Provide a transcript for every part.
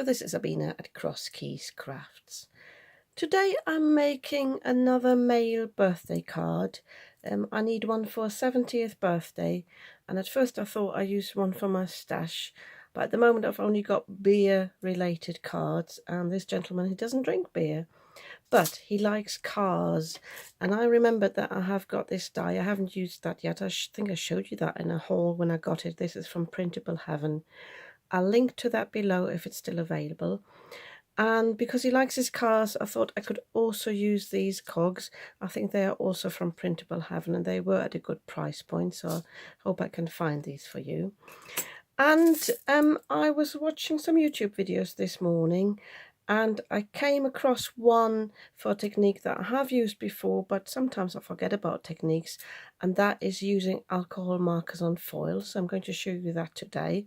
this is Sabina at Cross Keys Crafts. Today I'm making another male birthday card. I need one for a 70th birthday, and at first I thought I'd use one for my stash, but at the moment I've only got beer related cards, and this gentleman, he doesn't drink beer, but he likes cars, and I remembered that I have got this die. I haven't used that yet. I think I showed you that in a haul when I got it. This is from Printable Heaven. I'll link to that below if it's still available. And because he likes his cars, I thought I could also use these cogs. I think they are also from Printable Heaven, and they were at a good price point, so I hope I can find these for you. And I was watching some YouTube videos this morning, and I came across one for a technique that I have used before, but sometimes I forget about techniques, and that is using alcohol markers on foil. So I'm going to show you that today.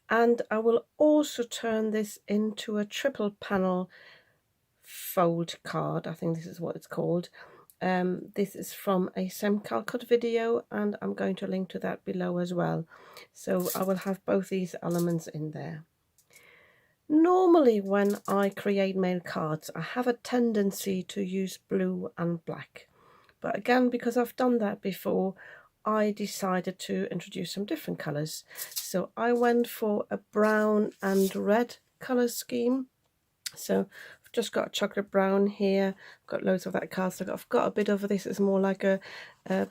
And I will also turn this into a triple panel fold card. I think this is what it's called. This is from a Sam Calcott video, and I'm going to link to that below as well. So I will have both these elements in there. Normally when I create mail cards, I have a tendency to use blue and black. But again, because I've done that before, I decided to introduce some different colours. So I went for a brown and red colour scheme. So I've just got a chocolate brown here. I've got loads of that cardstock. I've got a bit of this. It's more like a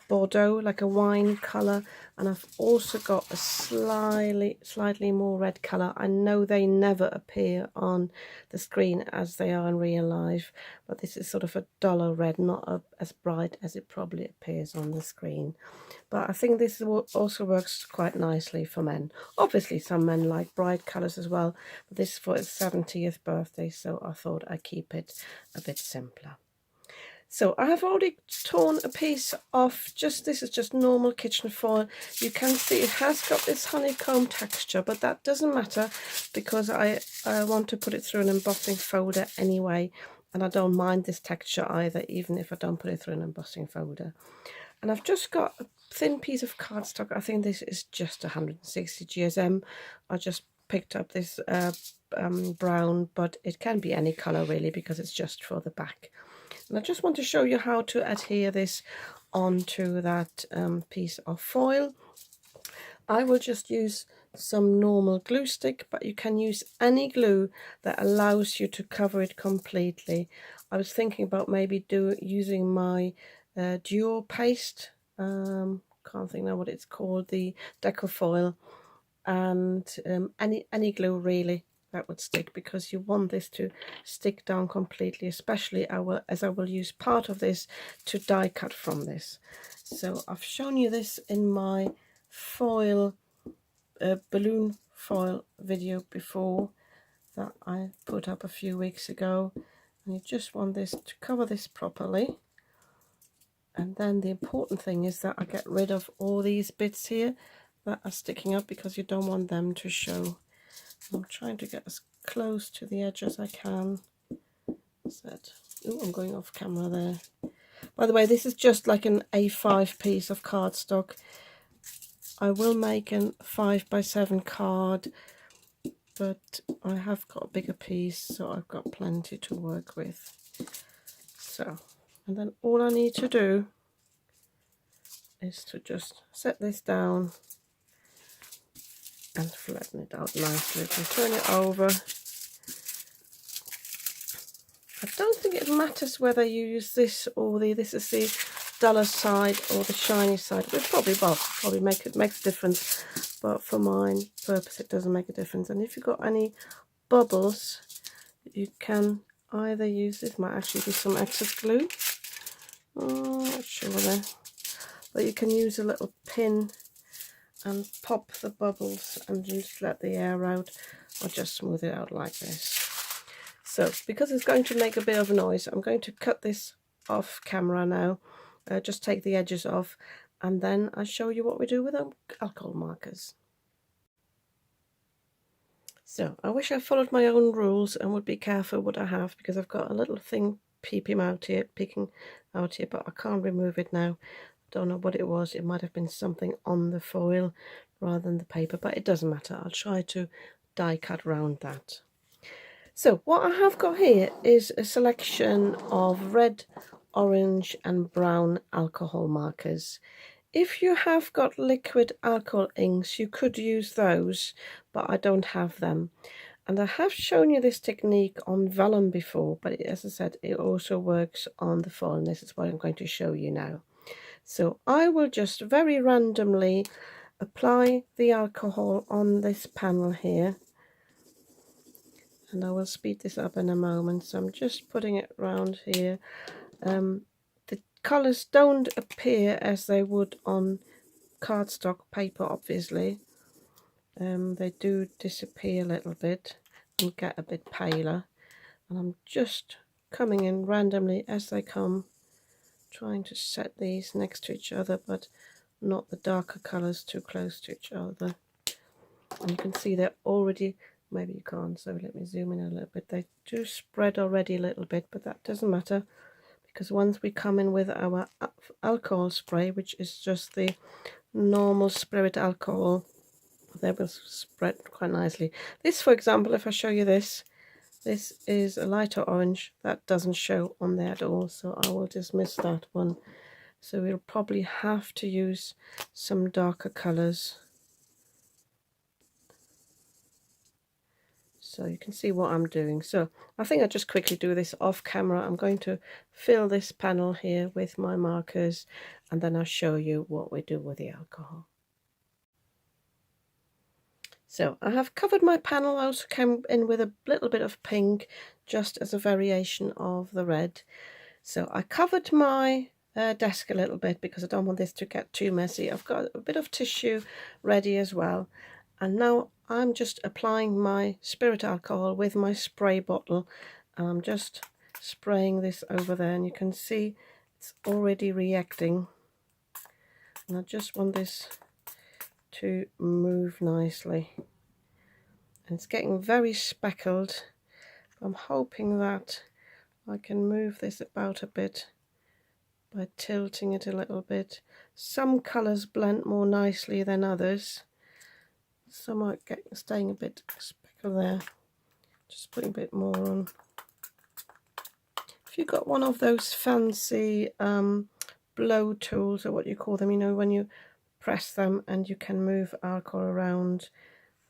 Bordeaux, like a wine colour. And I've also got a slightly more red colour. I know they never appear on the screen as they are in real life, but this is sort of a duller red, not as bright as it probably appears on the screen. But I think this also works quite nicely for men. Obviously some men like bright colours as well, but this is for his 70th birthday, so I thought I'd keep it a bit simpler. So I have already torn a piece off. This is just normal kitchen foil. You can see it has got this honeycomb texture, but that doesn't matter because I want to put it through an embossing folder anyway, and I don't mind this texture either, even if I don't put it through an embossing folder. And I've just got a thin piece of cardstock. I think this is just 160 GSM. I just picked up this brown, but it can be any colour really because it's just for the back. And I just want to show you how to adhere this onto that piece of foil. I will just use some normal glue stick, but you can use any glue that allows you to cover it completely. I was thinking about maybe using my duo paste, can't think now what it's called, the Decofoil, and any glue really that would stick, because you want this to stick down completely, especially as I will use part of this to die cut from this. So I've shown you this in my foil balloon foil video before that I put up a few weeks ago, and you just want this to cover this properly. And then the important thing is that I get rid of all these bits here that are sticking up, because you don't want them to show. I'm trying to get as close to the edge as I can. Oh, I'm going off camera there. By the way, this is just like an A5 piece of cardstock. I will make a 5x7 card, but I have got a bigger piece, so I've got plenty to work with. So, and then all I need to do is to just set this down and flatten it out nicely. You can turn it over. I don't think it matters whether you use this or this is the duller side or the shiny side. It probably makes a difference, but for mine purpose it doesn't make a difference. And if you've got any bubbles, you can either use this, might actually be some excess glue, not sure there, but you can use a little pin and pop the bubbles and just let the air out, or just smooth it out like this. So because it's going to make a bit of noise, I'm going to cut this off camera now, just take the edges off, and then I'll show you what we do with alcohol markers. So I wish I followed my own rules and would be careful what I have, because I've got a little thing peeking out here, but I can't remove it now. Don't know what it was. It might have been something on the foil rather than the paper, but it doesn't matter. I'll try to die cut around that. So what I have got here is a selection of red, orange and brown alcohol markers. If you have got liquid alcohol inks, you could use those, but I don't have them. And I have shown you this technique on vellum before, but as I said, it also works on the foil, and this is what I'm going to show you now. So I will just very randomly apply the alcohol on this panel here, and I will speed this up in a moment. So I'm just putting it around here. The colours don't appear as they would on cardstock paper, obviously. They do disappear a little bit and get a bit paler, and I'm just coming in randomly as they come, trying to set these next to each other, but not the darker colours too close to each other. And you can see they're already, maybe you can't, so let me zoom in a little bit. They do spread already a little bit, but that doesn't matter, because once we come in with our alcohol spray, which is just the normal spirit alcohol, they will spread quite nicely. This, for example, if I show you this is a lighter orange. That doesn't show on there at all, so I will dismiss that one. So we'll probably have to use some darker colours. So you can see what I'm doing. So I think I'll just quickly do this off camera. I'm going to fill this panel here with my markers, and then I'll show you what we do with the alcohol. So I have covered my panel. I also came in with a little bit of pink, just as a variation of the red. So I covered my desk a little bit because I don't want this to get too messy. I've got a bit of tissue ready as well. And now I'm just applying my spirit alcohol with my spray bottle. And I'm just spraying this over there, and you can see it's already reacting. And I just want this to move nicely, and it's getting very speckled. I'm hoping that I can move this about a bit by tilting it a little bit. Some colours blend more nicely than others. Some are staying a bit speckled there. Just putting a bit more on. If you've got one of those fancy blow tools, or what you call them, you know, when you press them and you can move alcohol around,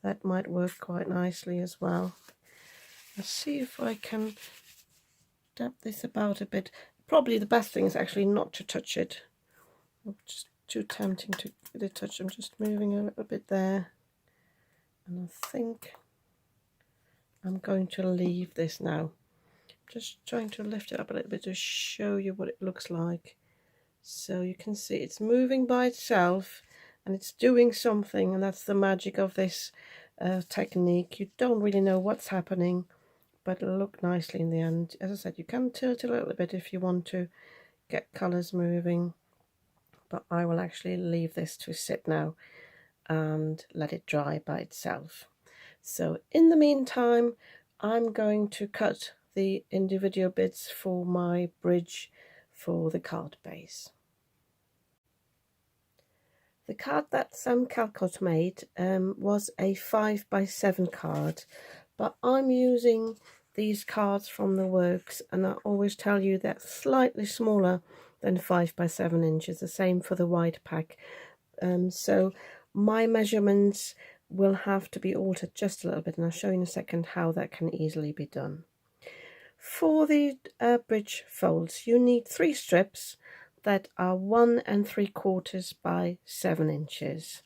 that might work quite nicely as well. Let's see if I can dab this about a bit. Probably the best thing is actually not to touch it. It's just too tempting to touch. I'm just moving a little bit there, and I think I'm going to leave this now. Just trying to lift it up a little bit to show you what it looks like. So you can see it's moving by itself and it's doing something, and that's the magic of this technique. You don't really know what's happening, but it'll look nicely in the end. As I said, you can tilt it a little bit if you want to get colours moving, but I will actually leave this to sit now and let it dry by itself. So in the meantime, I'm going to cut the individual bits for my bridge for the card base. The card that Sam Calcott made was a 5x7 card, but I'm using these cards from the works, and I always tell you they're slightly smaller than 5x7 inches, the same for the wide pack. So my measurements will have to be altered just a little bit, and I'll show you in a second how that can easily be done. For the bridge folds, you need 3 strips that are 1 3/4 by 7 inches.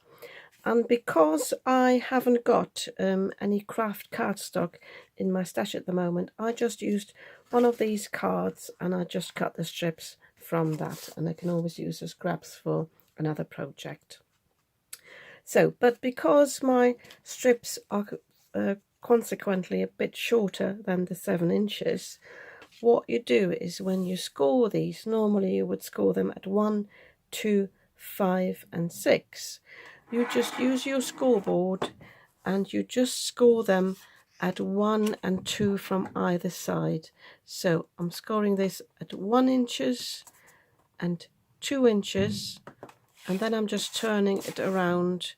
And because I haven't got any craft cardstock in my stash at the moment, I just used one of these cards and I just cut the strips from that, and I can always use as scraps for another project. So, but because my strips are consequently a bit shorter than the 7 inches, what you do is when you score these, normally you would score them at 1, 2, 5 and 6. You just use your scoreboard and you just score them at 1 and 2 from either side. So I'm scoring this at 1 inches and 2 inches, and then I'm just turning it around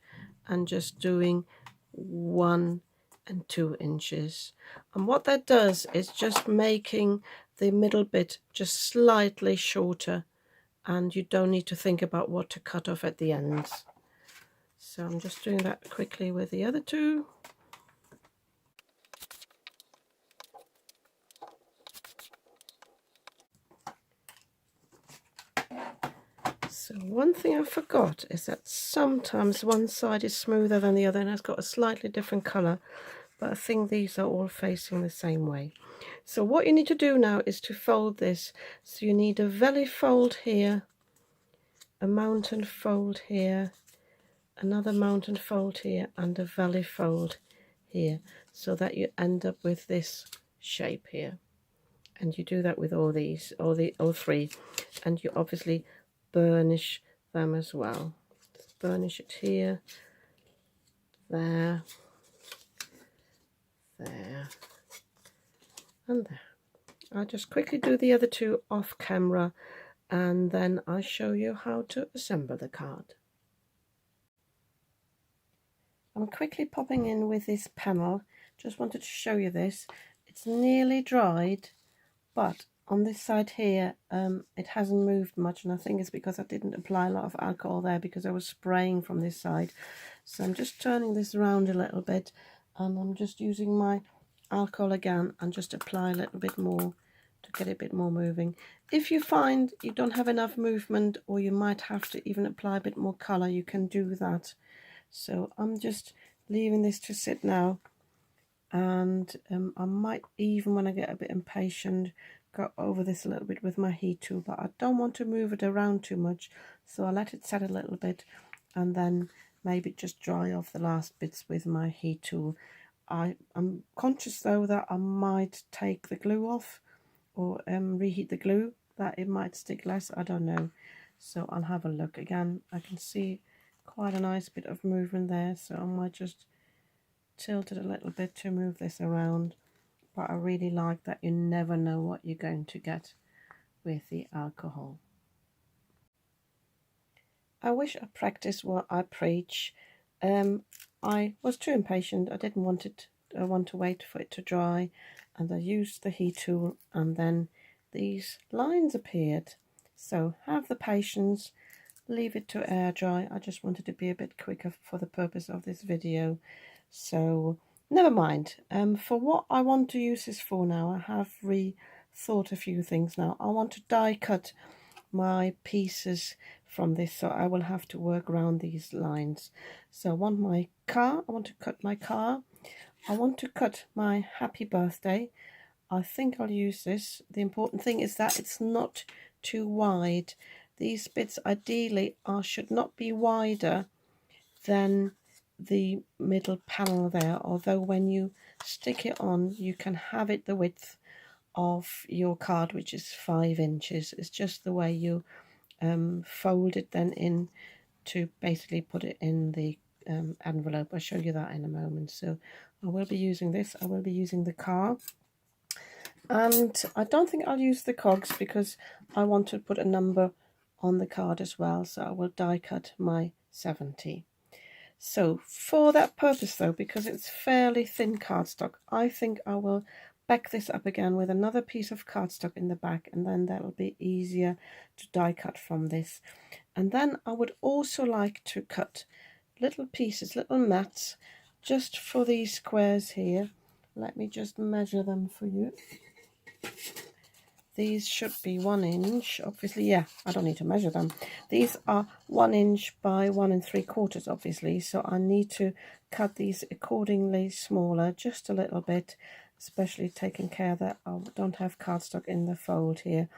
and just doing 1 and 2 inches. And what that does is just making the middle bit just slightly shorter, and you don't need to think about what to cut off at the ends. So I'm just doing that quickly with the other two. So one thing I forgot is that sometimes one side is smoother than the other and has got a slightly different colour, but I think these are all facing the same way. So what you need to do now is to fold this. So you need a valley fold here, a mountain fold here, another mountain fold here, and a valley fold here, so that you end up with this shape here. And you do that with all these, all three, and you obviously burnish them as well. Just burnish it here, there, there, and there. I'll just quickly do the other two off camera, and then I'll show you how to assemble the card. I'm quickly popping in with this panel. Just wanted to show you this. It's nearly dried, but on this side here it hasn't moved much, and I think it's because I didn't apply a lot of alcohol there because I was spraying from this side. So I'm just turning this around a little bit, and I'm just using my alcohol again and just apply a little bit more to get it a bit more moving. If you find you don't have enough movement, or you might have to even apply a bit more colour, you can do that. So I'm just leaving this to sit now, and I might even, when I get a bit impatient, go over this a little bit with my heat tool, but I don't want to move it around too much, so I'll let it set a little bit and then maybe just dry off the last bits with my heat tool. I'm conscious though that I might take the glue off, or reheat the glue, that it might stick less, I don't know. So I'll have a look again. I can see quite a nice bit of movement there, so I might just tilt it a little bit to move this around. But I really like that you never know what you're going to get with the alcohol. I wish I practiced what I preach. I was too impatient. I didn't want it. I want to wait for it to dry, and I used the heat tool, and then these lines appeared. So have the patience. Leave it to air dry. I just wanted to be a bit quicker for the purpose of this video, so never mind. For what I want to use this for now, I have rethought a few things now. I want to die cut my pieces from this, so I will have to work around these lines. So I want my car, I want to cut my car, I want to cut my happy birthday. I think I'll use this. The important thing is that it's not too wide. These bits ideally should not be wider than the middle panel there, although when you stick it on you can have it the width of your card, which is 5 inches. It's just the way you fold it then in to basically put it in the envelope. I'll show you that in a moment. So I will be using this. I will be using the car. And I don't think I'll use the cogs because I want to put a number on the card as well. So I will die cut my 70. So for that purpose though, because it's fairly thin cardstock, I think I will back this up again with another piece of cardstock in the back, and then that will be easier to die cut from this. And then I would also like to cut little pieces, little mats, just for these squares here. Let me just measure them for you. These should be 1 inch, obviously. Yeah, I don't need to measure them. These are 1 inch by 1 3/4, obviously. So I need to cut these accordingly smaller, just a little bit, especially taking care that I don't have cardstock in the fold here.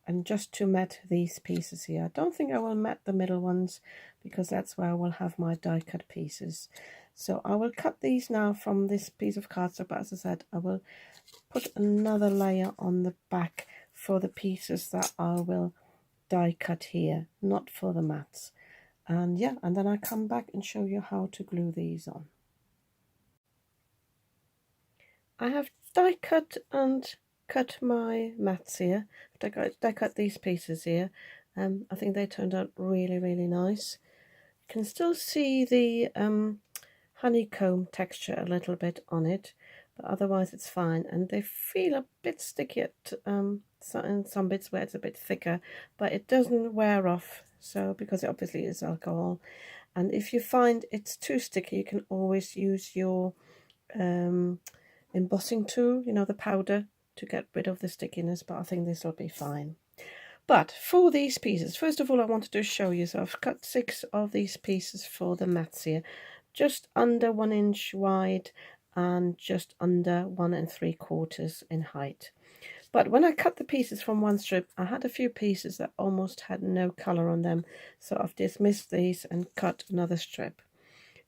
And just to mat these pieces here. I don't think I will mat the middle ones because that's where I will have my die cut pieces. So I will cut these now from this piece of cardstock, but as I said, I will put another layer on the back for the pieces that I will die cut here, not for the mats. And yeah, and then I come back and show you how to glue these on. I have die cut and cut my mats here. Die cut these pieces here. I think they turned out really, really nice. You can still see the honeycomb texture a little bit on it. but otherwise it's fine. And they feel a bit sticky at in some bits where it's a bit thicker, but it doesn't wear off, so because it obviously is alcohol. And if you find it's too sticky, you can always use your embossing tool, you know, the powder, to get rid of the stickiness, but I think this will be fine. But for these pieces, first of all, I wanted to show you, so I've cut 6 of these pieces for the mats here, just under 1 inch wide and just under 1 3/4 in height. But when I cut the pieces from one strip, I had a few pieces that almost had no colour on them, so I've dismissed these and cut another strip.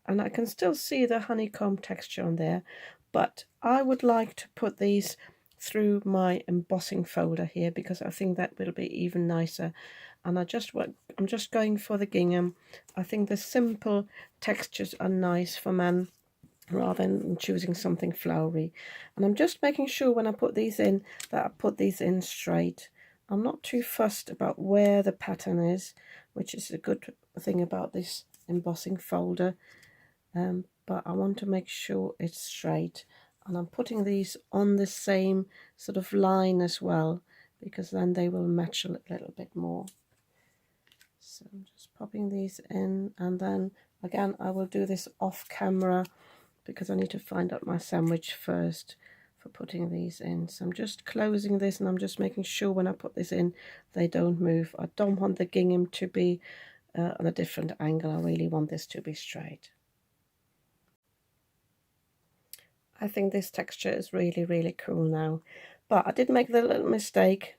And I can still see the honeycomb texture on there, but I would like to put these through my embossing folder here because I think that will be even nicer. And I'm just going for the gingham. I think the simple textures are nice for men rather than choosing something flowery. And I'm just making sure when I put these in that I put these in straight. I'm not too fussed about where the pattern is, which is a good thing about this embossing folder. But I want to make sure it's straight, and I'm putting these on the same sort of line as well, because then they will match a little bit more. So I'm just popping these in, and then again I will do this off camera because I need to find out my sandwich first for putting these in. So I'm just closing this, and I'm just making sure when I put this in they don't move. I don't want the gingham to be on a different angle. I really want this to be straight. I think this texture is really, really cool now. But I did make the little mistake.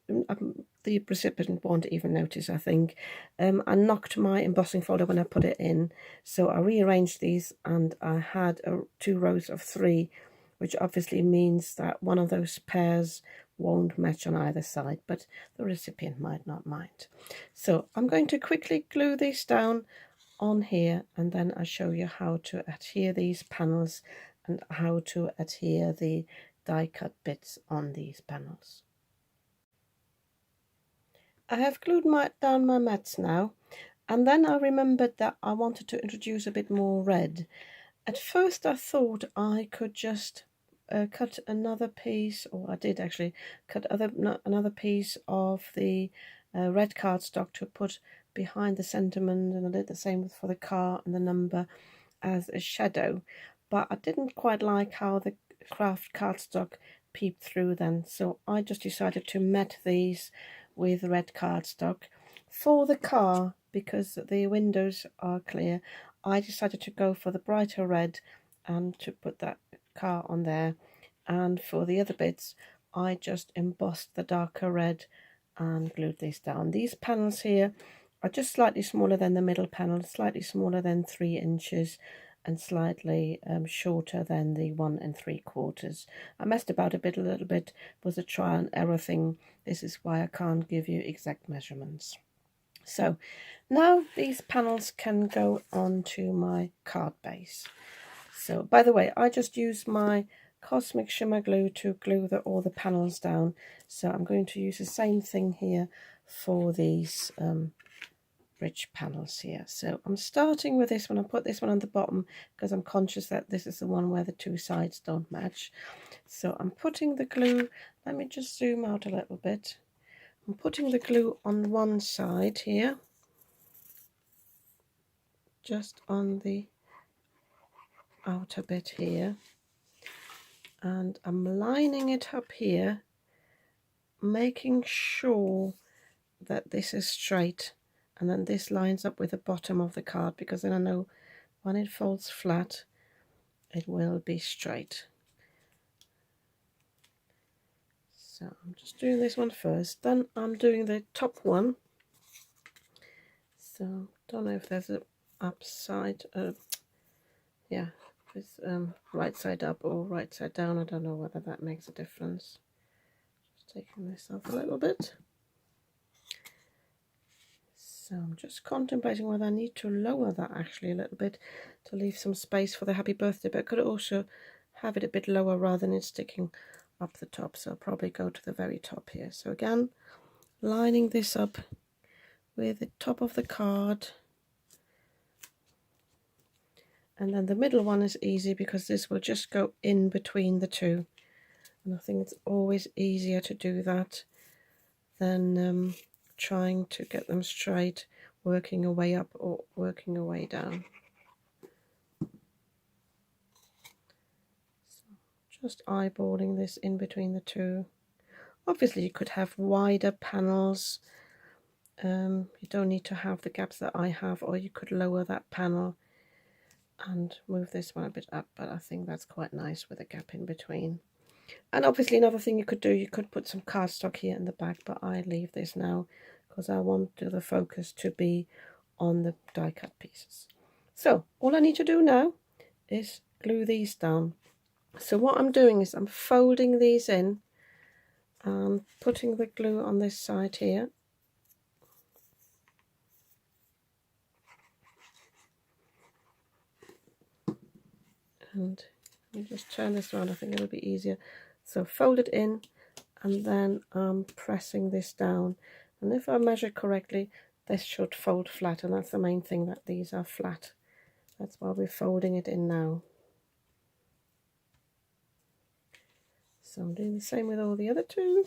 The recipient won't even notice, I think. I knocked my embossing folder when I put it in. So I rearranged these, and I had 2 rows of 3, which obviously means that one of those pairs won't match on either side, but the recipient might not mind. So I'm going to quickly glue these down on here, and then I'll show you how to adhere these panels and how to adhere the die cut bits on these panels. I have glued down my mats now, and then I remembered that I wanted to introduce a bit more red. At first I thought I could just cut another piece, or I did actually cut another piece of the red cardstock to put behind the sentiment, and I did the same for the car and the number as a shadow, but I didn't quite like how the craft cardstock peeped through then, so I just decided to mat these with red cardstock. For the car, because the windows are clear, I decided to go for the brighter red and to put that car on there, and for the other bits I just embossed the darker red and glued these down. These panels here are just slightly smaller than the middle panel, slightly smaller than 3 inches, and slightly shorter than the 1 3/4. I messed about a little bit. It was a trial and error thing. This is why I can't give you exact measurements. So now these panels can go onto my card base. So by the way, I just used my Cosmic Shimmer glue to glue all the panels down. So I'm going to use the same thing here for these bridge panels here. So I'm starting with this one. I put this one on the bottom because I'm conscious that this is the one where the 2 sides don't match. So I'm putting the glue, let me just zoom out a little bit. I'm putting the glue on one side here, just on the outer bit here, and I'm lining it up here, making sure that this is straight, and then this lines up with the bottom of the card, because then I know when it folds flat it will be straight. So I'm just doing this one first, then I'm doing the top one. So don't know if there's a upside, yeah, it's right side up or right side down. I don't know whether that makes a difference. Just taking this off a little bit. So I'm just contemplating whether I need to lower that actually a little bit to leave some space for the happy birthday, but I could also have it a bit lower rather than it sticking up the top. So I'll probably go to the very top here. So again, lining this up with the top of the card, And then the middle one is easy because this will just go in between the two. And I think it's always easier to do that than trying to get them straight, working your way up or working your way down. So just eyeballing this in between the two. Obviously you could have wider panels. You don't need to have the gaps that I have, or you could lower that panel and move this one a bit up, but I think that's quite nice with a gap in between. And obviously another thing you could do, you could put some cardstock here in the back, but I leave this now because I want the focus to be on the die cut pieces. So all I need to do now is glue these down. So what I'm doing is I'm folding these in and putting the glue on this side here. And let me just turn this around, I think it'll be easier. So fold it in, and then I'm pressing this down. And if I measure correctly, this should fold flat, and that's the main thing, that these are flat. That's why we're folding it in now. So I'm doing the same with all the other two.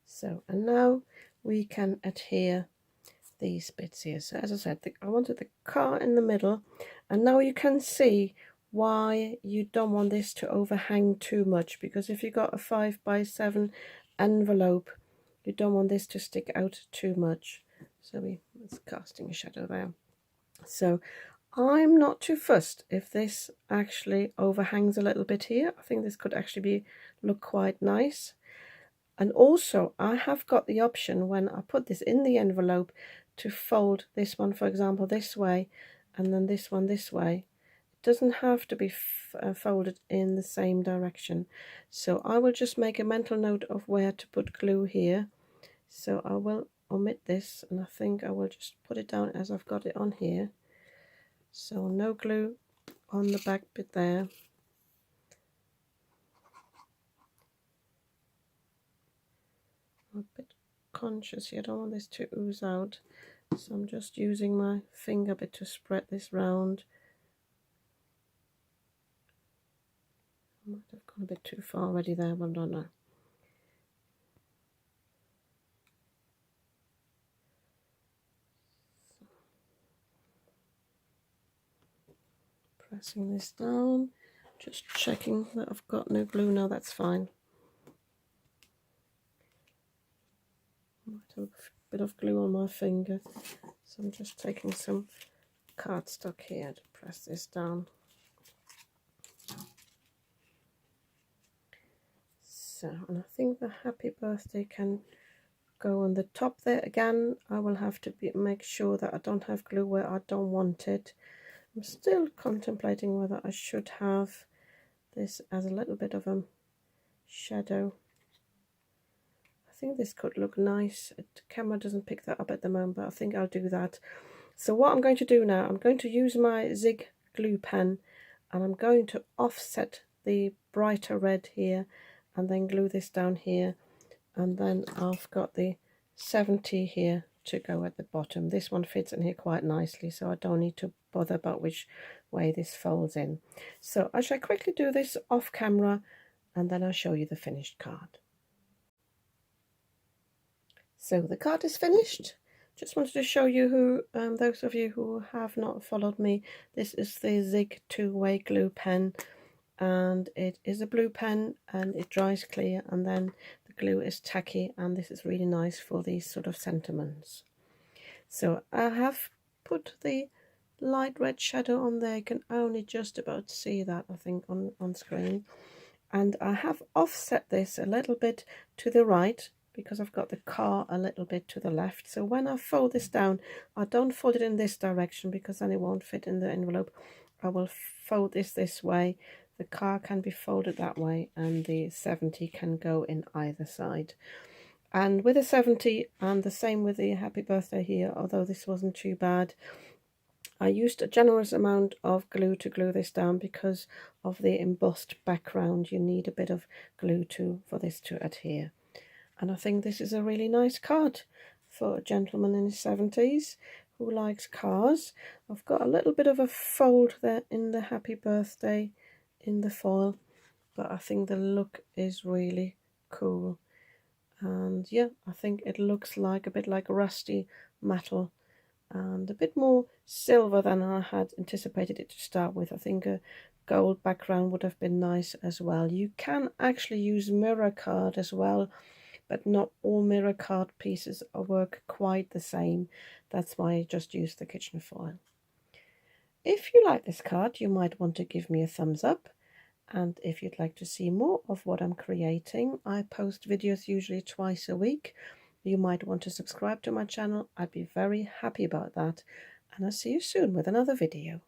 So, and now we can adhere these bits here. So as I said, I wanted the car in the middle, and now you can see why you don't want this to overhang too much, because if you got a 5x7 envelope, you don't want this to stick out too much. So it's casting a shadow there. So I'm not too fussed if this actually overhangs a little bit here. I think this could actually look quite nice. And also I have got the option, when I put this in the envelope, to fold this one, for example, this way, and then this one this way. It doesn't have to be folded in the same direction. So I will just make a mental note of where to put glue here. So I will omit this, and I think I will just put it down as I've got it on here. So no glue on the back bit there. I'm a bit conscious here, I don't want this to ooze out, so I'm just using my finger bit to spread this round. I might have gone a bit too far already there, but I don't know. Pressing this down, just checking that I've got no glue. Now that's fine. Might have a bit of glue on my finger, so I'm just taking some cardstock here to press this down. So, and I think the happy birthday can go on the top there. Again, I will have to make sure that I don't have glue where I don't want it. I'm still contemplating whether I should have this as a little bit of a shadow. I think this could look nice. The camera doesn't pick that up at the moment, but I think I'll do that. So what I'm going to do now, I'm going to use my Zig glue pen, and I'm going to offset the brighter red here, and then glue this down here, and then I've got the 70 here to go at the bottom. This one fits in here quite nicely, so I don't need to bother about which way this folds in. So I shall quickly do this off camera, and then I'll show you the finished card. So the card is finished. Just wanted to show you who, those of you who have not followed me, this is the Zig two-way glue pen, and it is a blue pen, and it dries clear, and then the glue is tacky, and this is really nice for these sort of sentiments. So I have put the light red shadow on there. You can only just about see that, I think, on screen. and I have offset this a little bit to the right because I've got the car a little bit to the left. So when I fold this down, I don't fold it in this direction because then it won't fit in the envelope. I will fold this way. The car can be folded that way, and the 70 can go in either side. And with the 70, and the same with the happy birthday here, although this wasn't too bad, I used a generous amount of glue to glue this down because of the embossed background. You need a bit of glue for this to adhere. And I think this is a really nice card for a gentleman in his 70s who likes cars. I've got a little bit of a fold there in the happy birthday in the foil, but I think the look is really cool. And yeah, I think it looks like a bit like rusty metal and a bit more silver than I had anticipated it to start with. I think a gold background would have been nice as well. You can actually use mirror card as well, but not all mirror card pieces work quite the same. That's why I just used the kitchen foil. If you like this card, you might want to give me a thumbs up. And if you'd like to see more of what I'm creating, I post videos usually twice a week. You might want to subscribe to my channel. I'd be very happy about that. And I'll see you soon with another video.